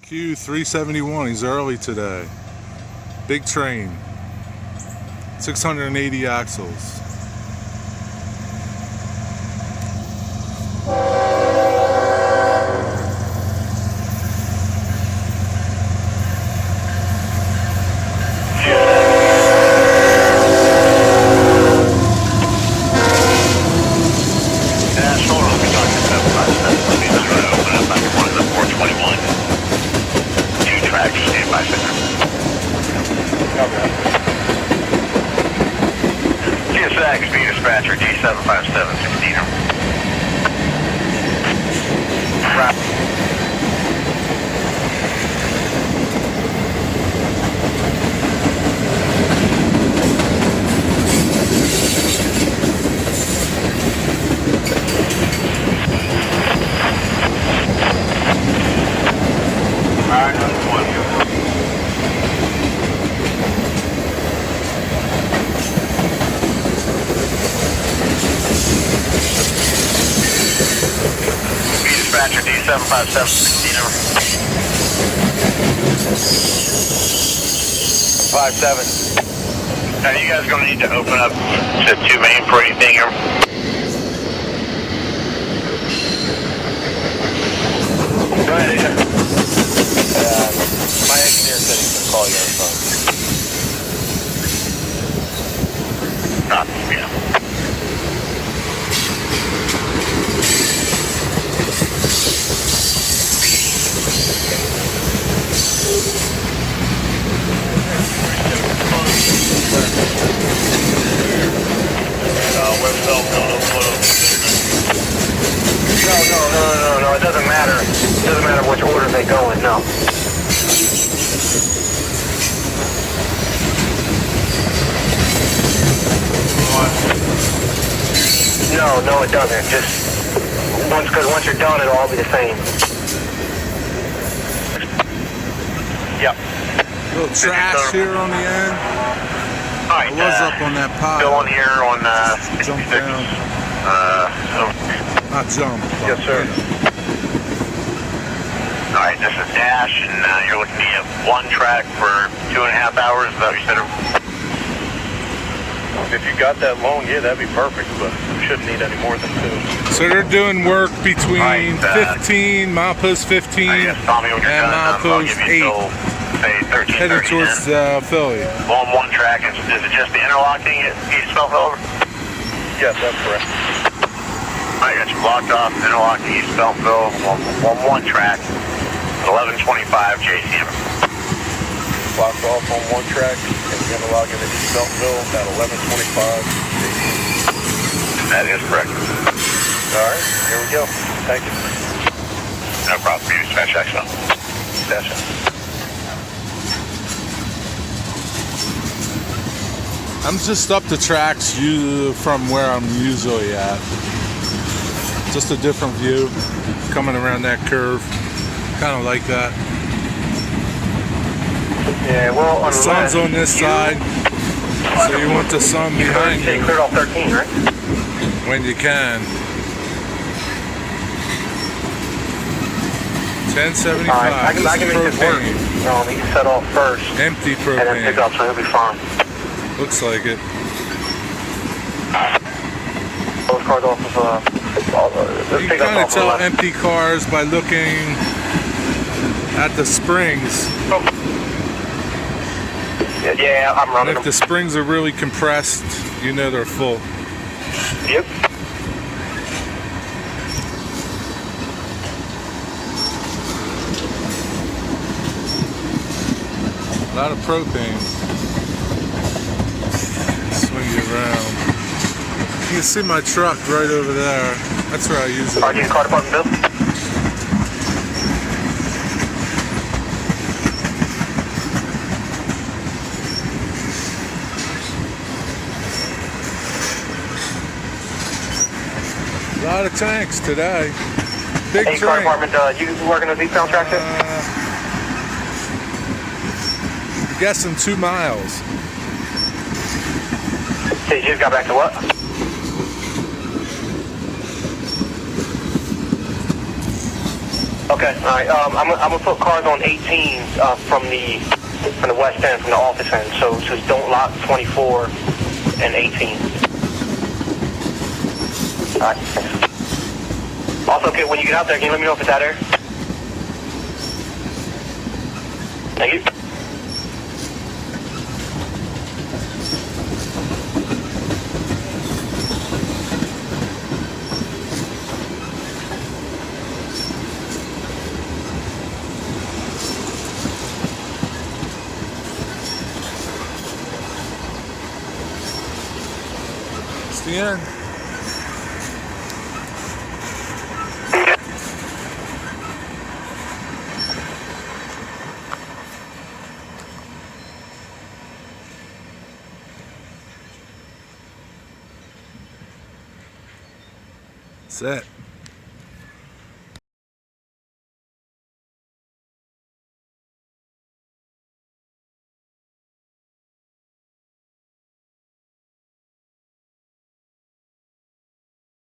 Q 371, he's early today. Big train. 680 axles. CSX Q dispatcher G757 16. Right. Dispatcher D757 16 over. 57. Now you guys gonna need to open up to 2 main for anything here? Go ahead, Asia. My engineer said he's gonna call you on the phone. Copy, yeah. No, it doesn't matter. It doesn't matter which order they go in, no. No, it doesn't. Just once you're done, it'll all be the same. Yep. Little trash here on the end. Alright, I was up on that pile. Still on here on Jump 66. down. Not jump. Yes, sir. Alright, this is Dash, and you're looking at 1 track for 2.5 hours. Is that what you said? If you got that long, yeah, that'd be perfect, but we shouldn't need any more than 2. So they're doing work between 15, milepost 15, and milepost 8, heading towards Philly. On 1 track, is it just the interlocking at East Beltville? Yes, that's correct. I got you blocked off, interlocking East Beltville on 1 track, 1125 JCM. Blocked off on 1 track, and interlocking at East Beltville at 1125 JCM. That is correct. Alright, here we go. Thank you. No problem. You dispatch X-Zone. Dash out. I'm just up the tracks from where I'm usually at. Just a different view, coming around that curve. Kind of like that. Yeah, well, the sun's on this side, so you want the sun behind you. You cleared off 13, right? When you can. 1075. I can make this work. He can set off first. Empty propane. And then pick up, so he'll be fine. Looks like it. Those cars off of, you can kind of tell empty cars by looking at the springs. Yeah, I'm running. And if the springs are really compressed, you know they're full. Yep. A lot of propane. Swing you around. You can see my truck right over there. That's where I use it. RG car department bill. A lot of tanks today. Big train. Car department, you working on eastbound track there? I'm guessing 2 miles. So you just got back to what? Okay, all right. I'm gonna put cars on 18 from the west end, from the office end. So just don't lock 24 and 18. All right. Thanks. Also, okay, when you get out there, can you let me know if it's out there? Thank you. It's the end. That's it.